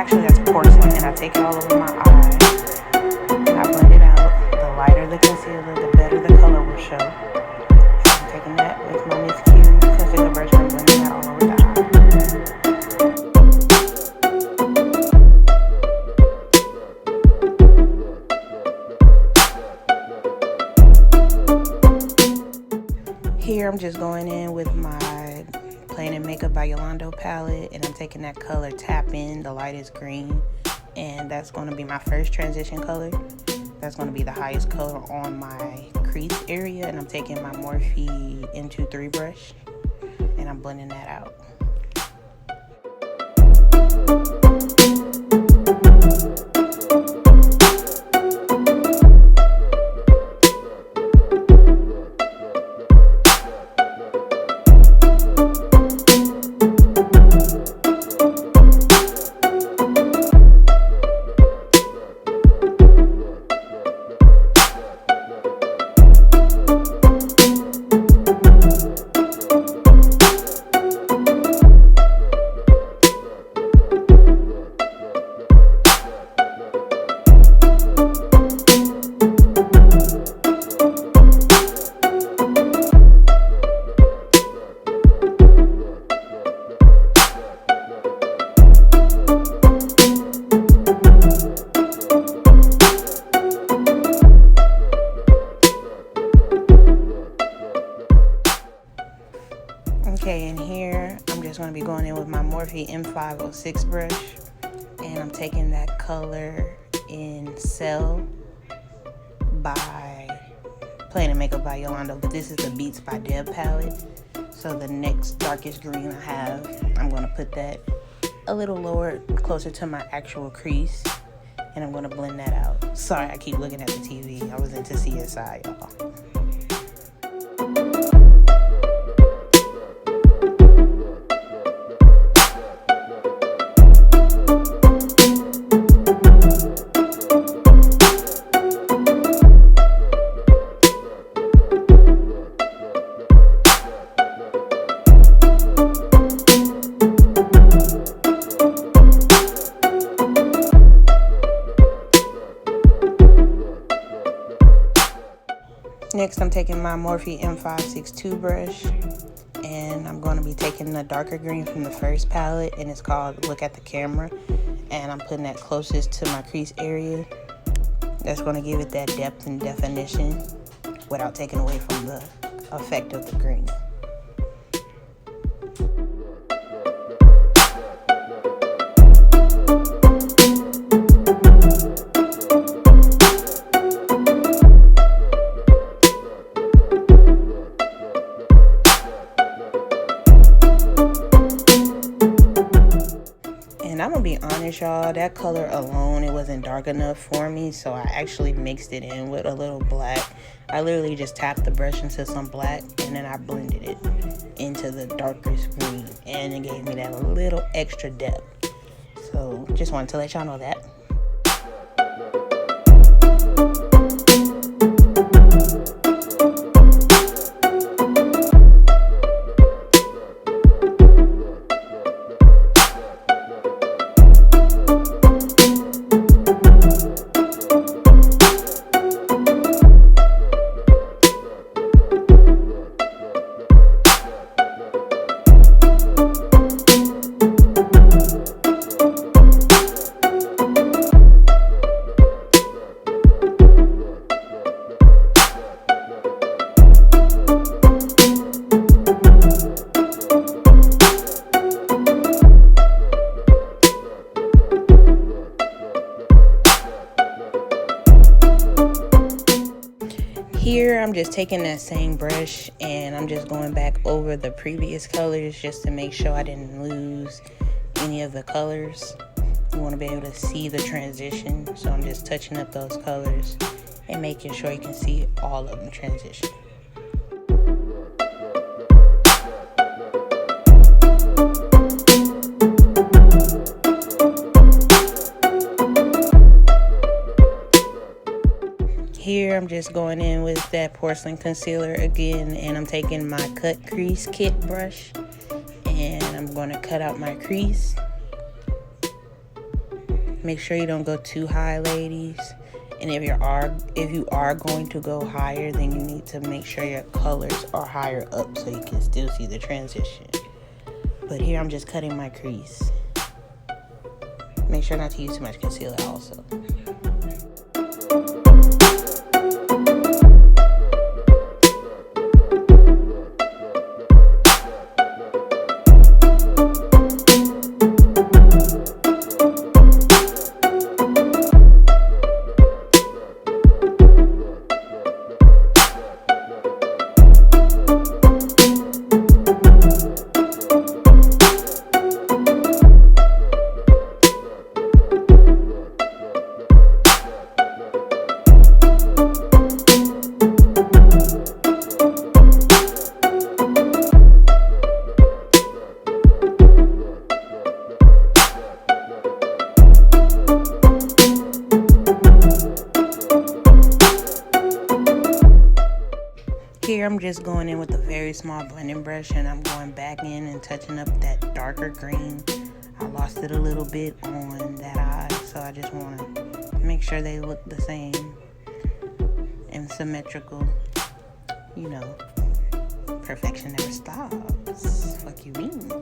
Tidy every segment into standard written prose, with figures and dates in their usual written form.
actually that's porcelain, and I take it all over my eye, and I blend it out. The lighter the concealer, the better the color will show. So I'm taking that with my MsQ concealer brush and blending that all over the eye. Here I'm just going in with my Plain & Makeup by Yolanda palette, and I'm taking that color Tap In. The light is green, and that's going to be my first transition color. That's going to be the highest color on my crease area, and I'm taking my Morphe N23 brush, and I'm blending that out. Okay, and here I'm just going to be going in with my Morphe M506 brush, and I'm taking that color in Cell by Plain & Makeup by Yolanda, but this is the BeatsByDeb palette. So the next darkest green I have, I'm going to put that a little lower, closer to my actual crease, and I'm going to blend that out. Sorry, I keep looking at the TV. I was into CSI, y'all. Next, I'm taking my Morphe M562 brush, and I'm going to be taking the darker green from the first palette, and it's called Look at the Camera, and I'm putting that closest to my crease area. That's going to give it that depth and definition without taking away from the effect of the green. And I'm gonna be honest, y'all, that color alone, it wasn't dark enough for me, so I actually mixed it in with a little black. I literally just tapped the brush into some black, and then I blended it into the darkest green, and it gave me that little extra depth. So just wanted to let y'all know that. Here I'm just taking that same brush and I'm just going back over the previous colors just to make sure I didn't lose any of the colors. You want to be able to see the transition, so I'm just touching up those colors and making sure you can see all of them transition. Here I'm just going in with that porcelain concealer again, and I'm taking my cut crease kit brush and I'm going to cut out my crease. Make sure you don't go too high, ladies. And if you are going to go higher, then you need to make sure your colors are higher up so you can still see the transition. But here I'm just cutting my crease. Make sure not to use too much concealer also. Here I'm just going in with a very small blending brush, and I'm going back in and touching up that darker green. I lost it a little bit on that eye, so I just want to make sure they look the same and symmetrical. You know, perfection never stops. Fuck you mean?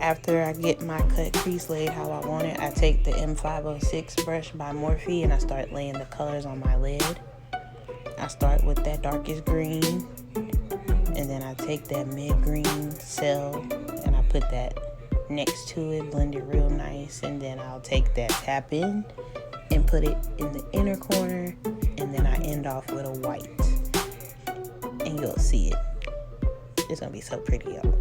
After I get my cut crease laid how I want it, I take the M506 brush by Morphe and I start laying the colors on my lid. I start with that darkest green, and then I take that mid-green cell and I put that next to it, blend it real nice, and then I'll take that tap in and put it in the inner corner, and then I end off with a white, and you'll see it. It's gonna be so pretty, y'all.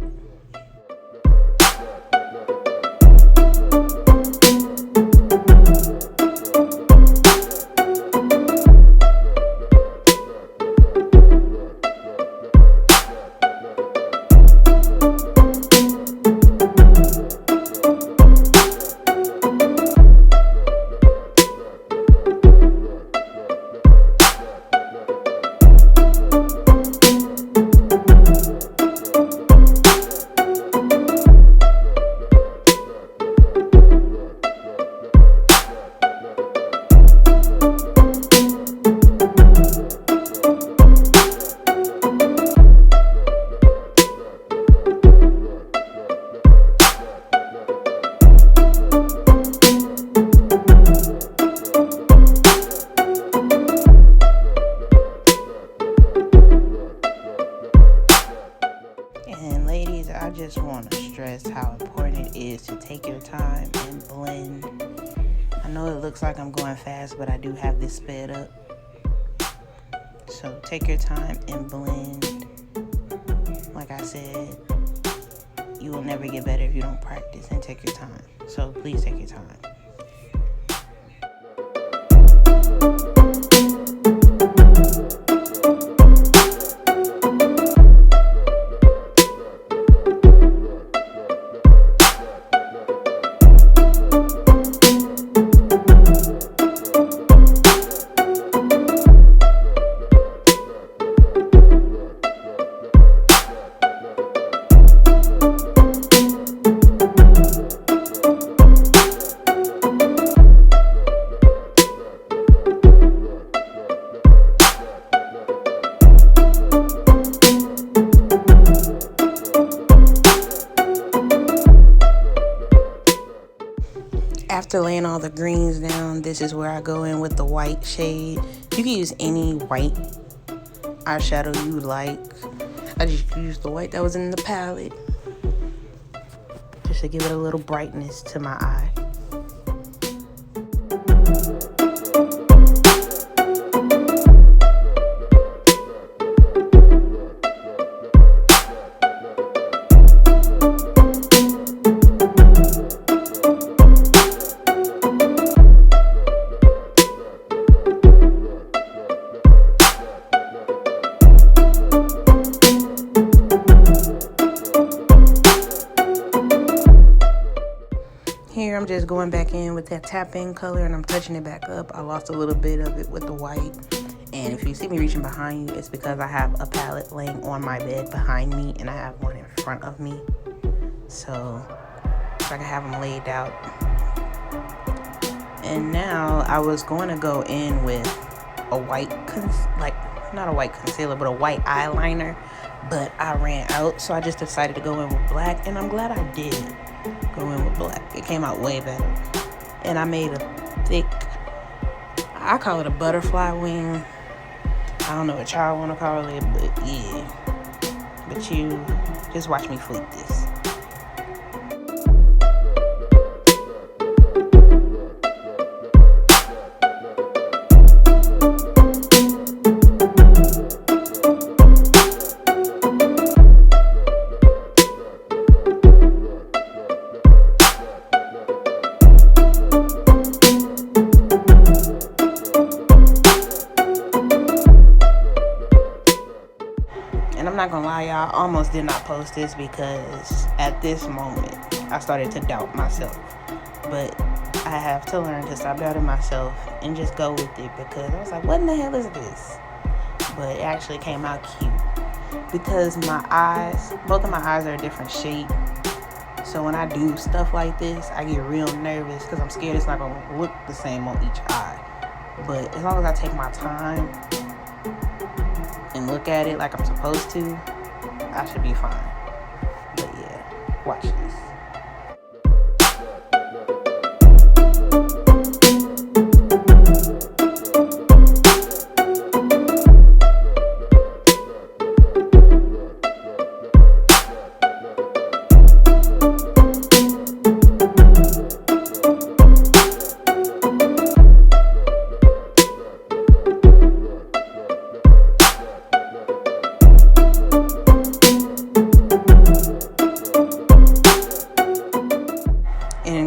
And ladies, I just want to stress how important it is to take your time and blend. I know it looks like I'm going fast, but I do have this sped up. So take your time and blend. Like I said, you will never get better if you don't practice and take your time. So please take your time. After laying all the greens down, this is where I go in with the white shade. You can use any white eyeshadow you like. I just used the white that was in the palette just to give it a little brightness to my eye. Here I'm just going back in with that tap in color and I'm touching it back up. I lost a little bit of it with the white. And if you see me reaching behind you, it's because I have a palette laying on my bed behind me and I have one in front of me. So I can have them laid out. And now I was going to go in with a white, not a white concealer, but a white eyeliner. But I ran out, so I just decided to go in with black. And I'm glad I did go in with black. It came out way better. And I made a thick, I call it a butterfly wing. I don't know what y'all want to call it, but yeah. But you just watch me flick this. And I'm not gonna lie, y'all, I almost did not post this because at this moment I started to doubt myself. But I have to learn to stop doubting myself and just go with it, because I was like, what in the hell is this? But it actually came out cute because my eyes, both of my eyes are a different shape. So when I do stuff like this, I get real nervous because I'm scared it's not gonna look the same on each eye. But as long as I take my time and look at it like I'm supposed to, I should be fine. But yeah, watch this.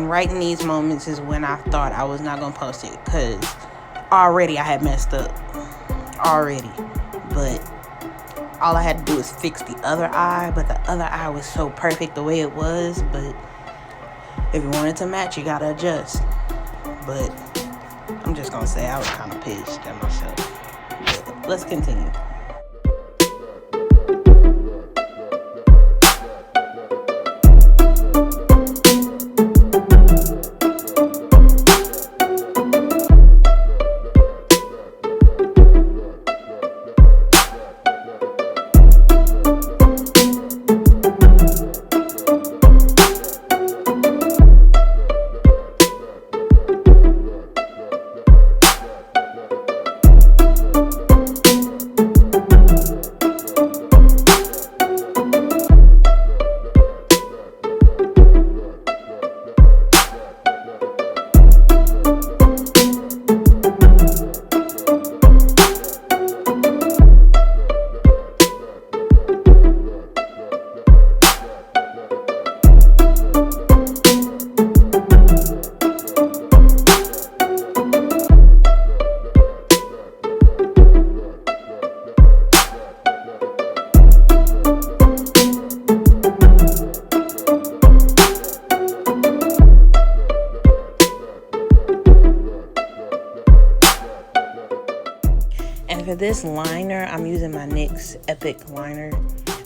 Right in these moments is when I thought I was not gonna post it, because already I had messed up already. But all I had to do was fix the other eye, but the other eye was so perfect the way it was. But if you want it to match, you gotta adjust. But I'm just gonna say I was kind of pissed at myself. But let's continue. For this liner, I'm using my NYX Epic liner.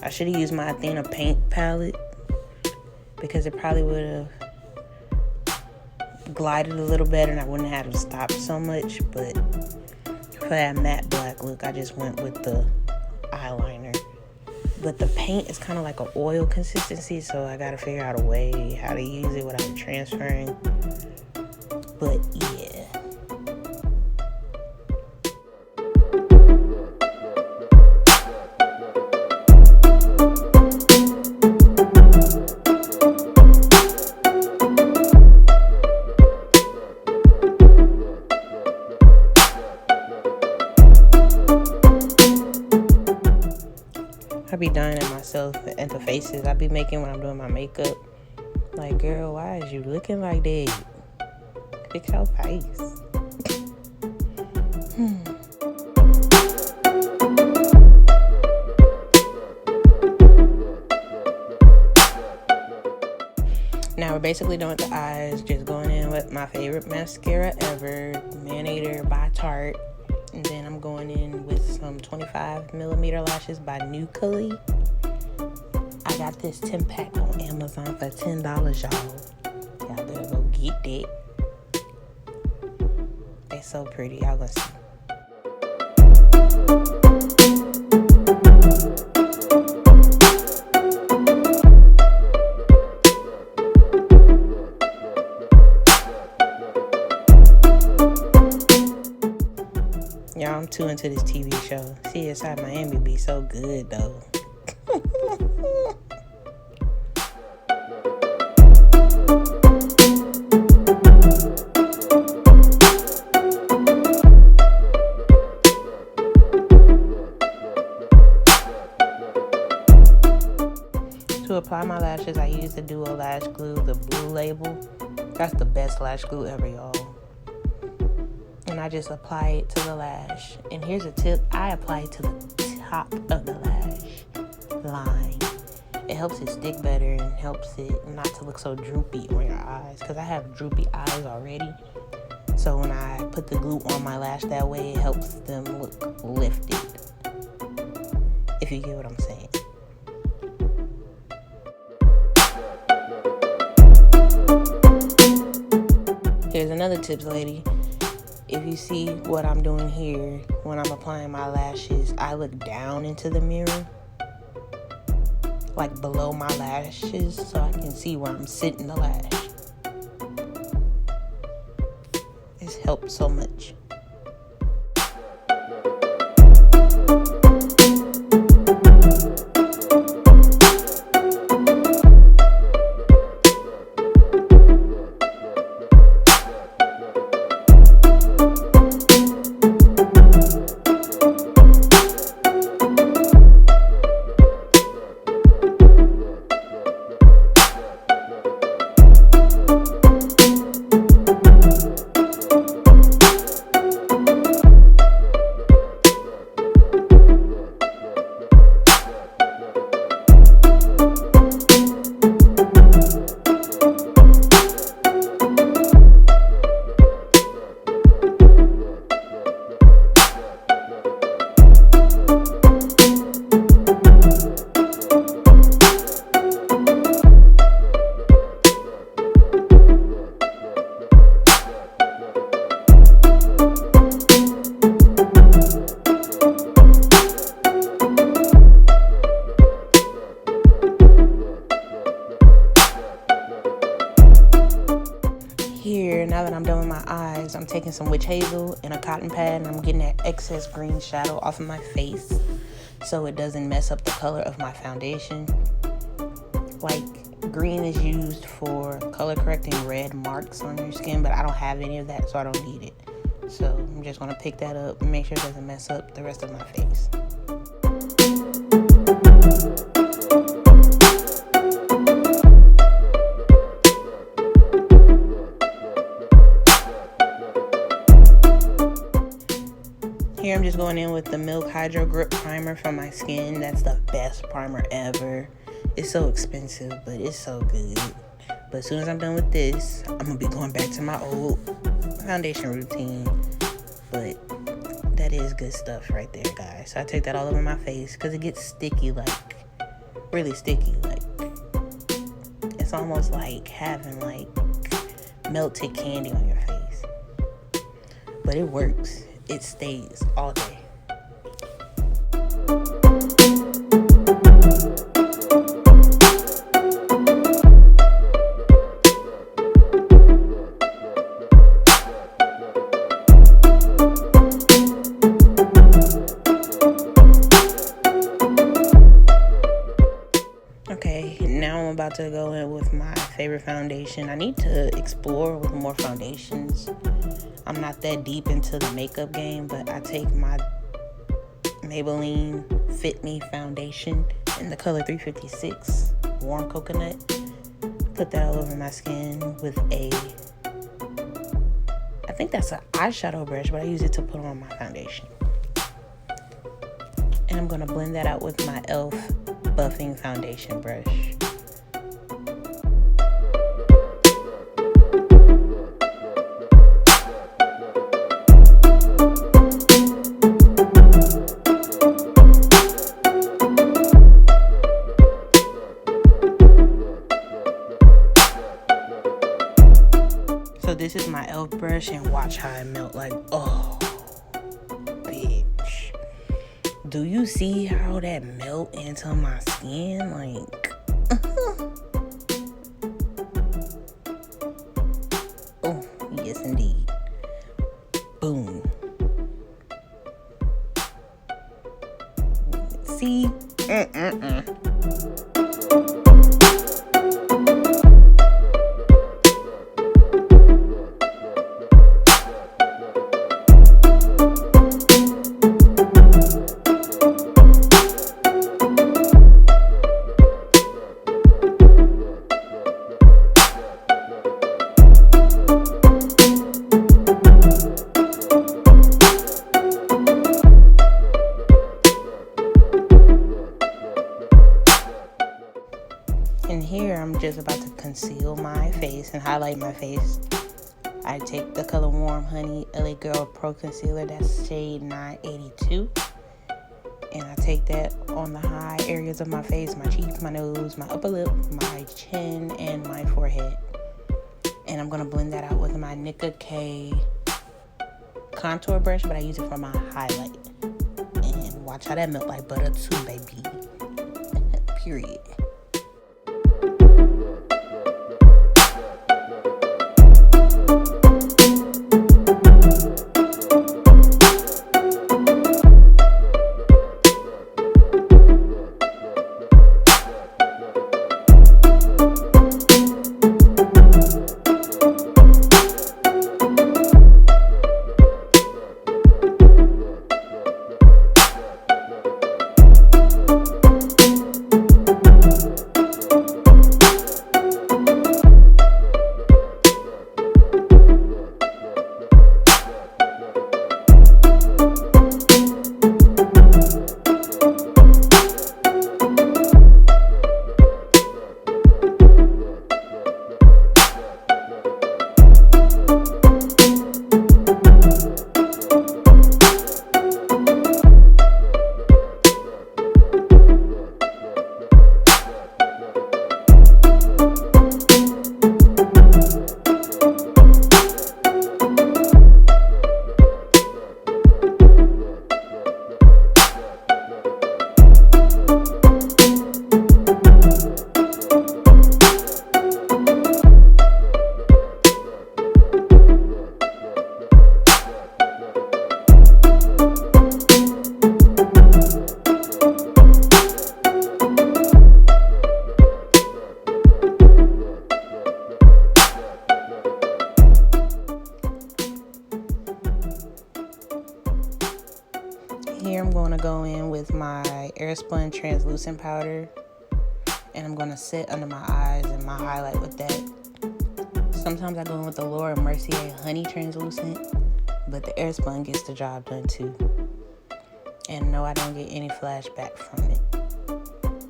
I should have used my Athena paint palette because it probably would have glided a little better and I wouldn't have had to stop so much. But for that matte black look, I just went with the eyeliner. But the paint is kind of like an oil consistency, so I gotta figure out a way how to use it without transferring. But yeah. be dying at myself and the faces I be making when I'm doing my makeup. Like, girl, why is you looking like that? Fix your face. Now we're basically done with the eyes. Just going in with my favorite mascara ever, Maneater by Tarte. And then I'm going in with some 25mm lashes by Nicka. I got this 10-pack on Amazon for $10, y'all. Y'all better go get that. They so pretty. Y'all gonna see. Y'all, I'm too into this TV show. CSI Miami be so good, though. To apply my lashes, I use the Duo Lash Glue, the blue label. That's the best lash glue ever, y'all. And I just apply it to the lash. And here's a tip. I apply it to the top of the lash line. It helps it stick better and helps it not to look so droopy on your eyes. Because I have droopy eyes already. So when I put the glue on my lash that way, it helps them look lifted. If you get what I'm saying. Here's another tips, lady. If you see what I'm doing here, when I'm applying my lashes, I look down into the mirror, like below my lashes, so I can see where I'm sitting the lash. It's helped so much. Here, now that I'm done with my eyes, I'm taking some witch hazel and a cotton pad, and I'm getting that excess green shadow off of my face so it doesn't mess up the color of my foundation. Like, green is used for color correcting red marks on your skin, but I don't have any of that, so I don't need it. So I'm just gonna pick that up and make sure it doesn't mess up the rest of my face. Here I'm just going in with the Milk Hydro Grip Primer from my skin. That's the best primer ever. It's so expensive, but it's so good. But as soon as I'm done with this, I'm gonna be going back to my old foundation routine. But that is good stuff right there, guys. So I take that all over my face because it gets sticky, like really sticky. Like it's almost like having like melted candy on your face. But it works. It stays all day. Okay, now I'm about to go in with my favorite foundation. I need to explore with more foundations. I'm not that deep into the makeup game, but I take my Maybelline Fit Me foundation in the color 356, Warm Coconut. Put that all over my skin with I think that's an eyeshadow brush, but I use it to put on my foundation. And I'm going to blend that out with my e.l.f. buffing foundation brush. So this is my e.l.f. brush, and watch how it melt. Like, oh, bitch. Do you see how that melt into my skin? Like, oh, yes indeed. Boom. See? And here I'm just about to conceal my face and highlight my face. I take the color Warm Honey LA Girl Pro Concealer, that's shade 982. And I take that on the high areas of my face, my cheeks, my nose, my upper lip, my chin, and my forehead. And I'm going to blend that out with my Nicka K contour brush, but I use it for my highlight. And watch how that melt like butter too, baby. Period. Here I'm going to go in with my Airspun translucent powder, and I'm going to sit under my eyes and my highlight with that. Sometimes I go in with the Laura Mercier Honey Translucent, but the Airspun gets the job done too. And no, I don't get any flashback from it.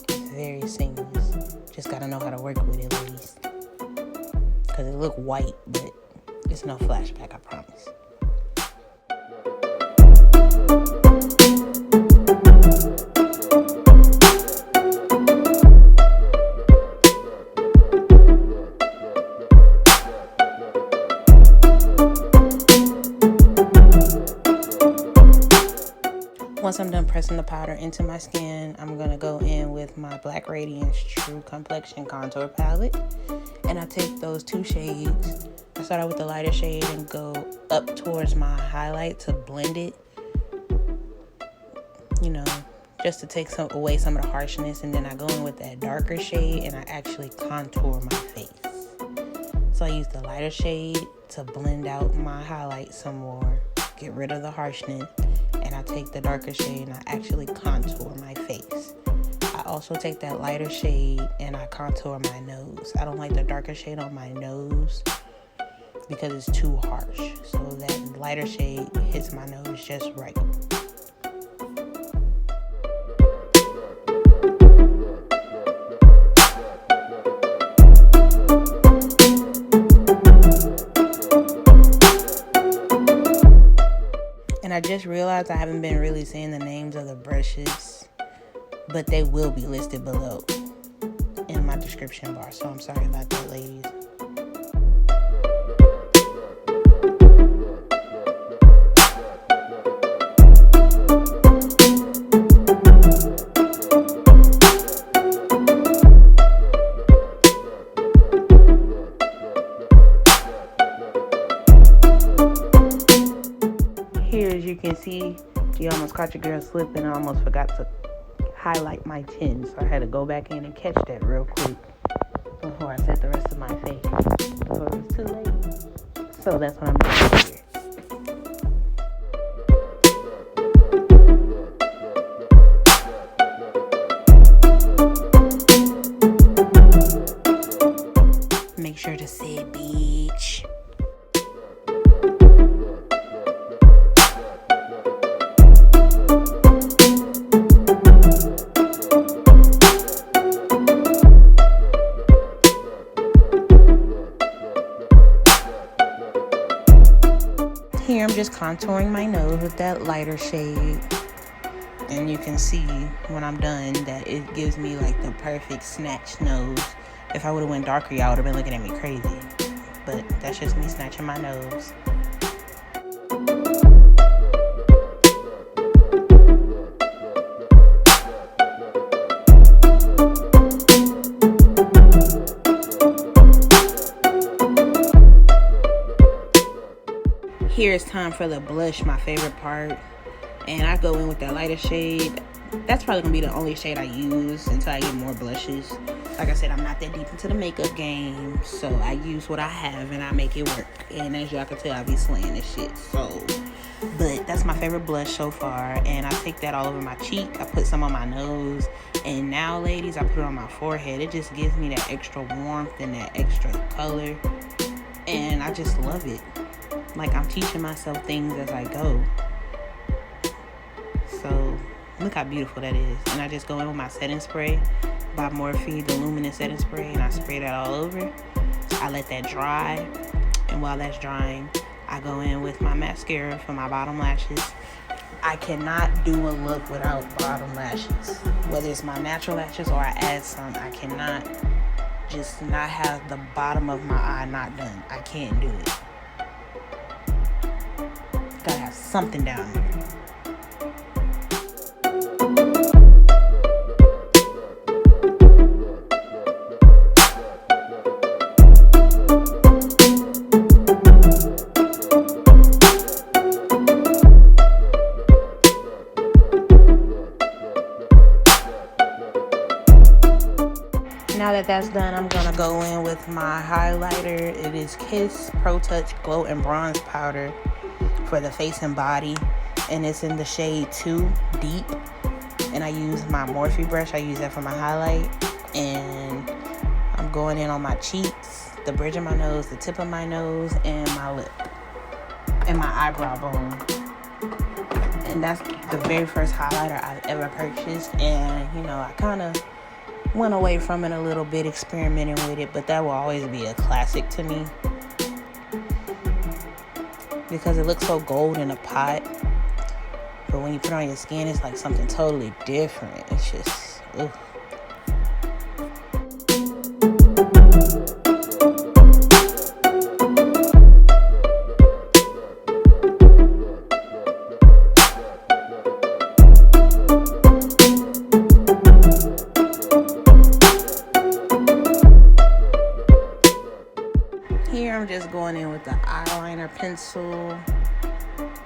It's very seamless. Just gotta know how to work with it, ladies. Because it look white, but it's no flashback, I promise. Once I'm done pressing the powder into my skin, I'm going to go in with my Black Radiance True Complexion Contour Palette. And I take those two shades. I start out with the lighter shade and go up towards my highlight to blend it. You know, just to take away some of the harshness. And then I go in with that darker shade and I actually contour my face. So I use the lighter shade to blend out my highlight some more, get rid of the harshness. And I take the darker shade and I actually contour my face. I also take that lighter shade and I contour my nose. I don't like the darker shade on my nose because it's too harsh. So that lighter shade hits my nose just right. And I just realized I haven't been really saying the names of the brushes, but they will be listed below in my description bar. So I'm sorry about that, ladies. Here, as you can see, you almost caught your girl slipping. I almost forgot to highlight my chin, so I had to go back in and catch that real quick before I set the rest of my face before it was too late. So that's what I'm doing here. Make sure to say beach. Here I'm just contouring my nose with that lighter shade, and you can see when I'm done that it gives me like the perfect snatch nose. If I would have went darker, y'all would have been looking at me crazy, but that's just me snatching my nose. Here it's time for the blush, my favorite part, and I go in with that lighter shade. That's probably gonna be the only shade I use until I get more blushes. Like I said, I'm not that deep into the makeup game, so I use what I have and I make it work. And as y'all can tell, I be slaying this shit. So, but that's my favorite blush so far, and I take that all over my cheek. I put some on my nose, and now, ladies, I put it on my forehead. It just gives me that extra warmth and that extra color, and I just love it. Like I'm teaching myself things as I go. So look how beautiful that is. And I just go in with my setting spray by Morphe, the luminous setting spray, and I spray that all over. I let that dry, and while that's drying, I go in with my mascara for my bottom lashes. I cannot do a look without bottom lashes, whether it's my natural lashes or I add some. I cannot just not have the bottom of my eye not done. I can't do it. Gotta have something down there. Now that that's done, I'm gonna go in with my highlighter. It is Kiss Pro Touch Glow and Bronze Powder for the face and body, and it's in the shade 2 Deep, and I use my Morphe brush. I use that for my highlight, and I'm going in on my cheeks, the bridge of my nose, the tip of my nose, and my lip, and my eyebrow bone. And that's the very first highlighter I've ever purchased, and you know, I kind of went away from it a little bit, experimenting with it, but that will always be a classic to me because it looks so gold in a pot, but when you put it on your skin, it's like something totally different. It's just, ugh. Here I'm just going in with the eyeliner pencil.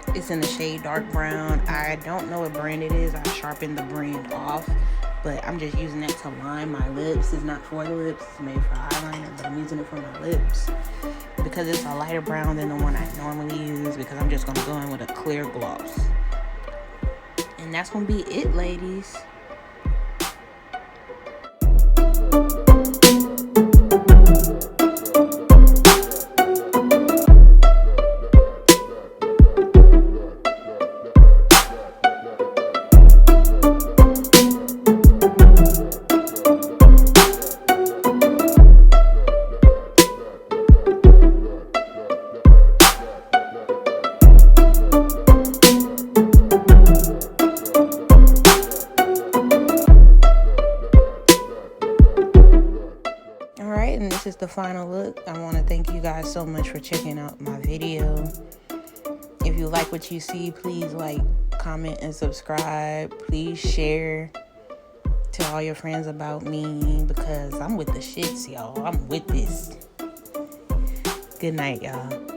It's in the shade dark brown. I don't know what brand it is. I sharpened the brand off, but I'm just using that to line my lips. It's not for the lips, it's made for eyeliner, but I'm using it for my lips because it's a lighter brown than the one I normally use, because I'm just gonna go in with a clear gloss. And that's gonna be it, ladies. final look, I want to thank you guys so much for checking out my video. If you like what you see, please like, comment, and subscribe. Please share. Tell all your friends about me because I'm with the shits, y'all. I'm with this. Good night, y'all.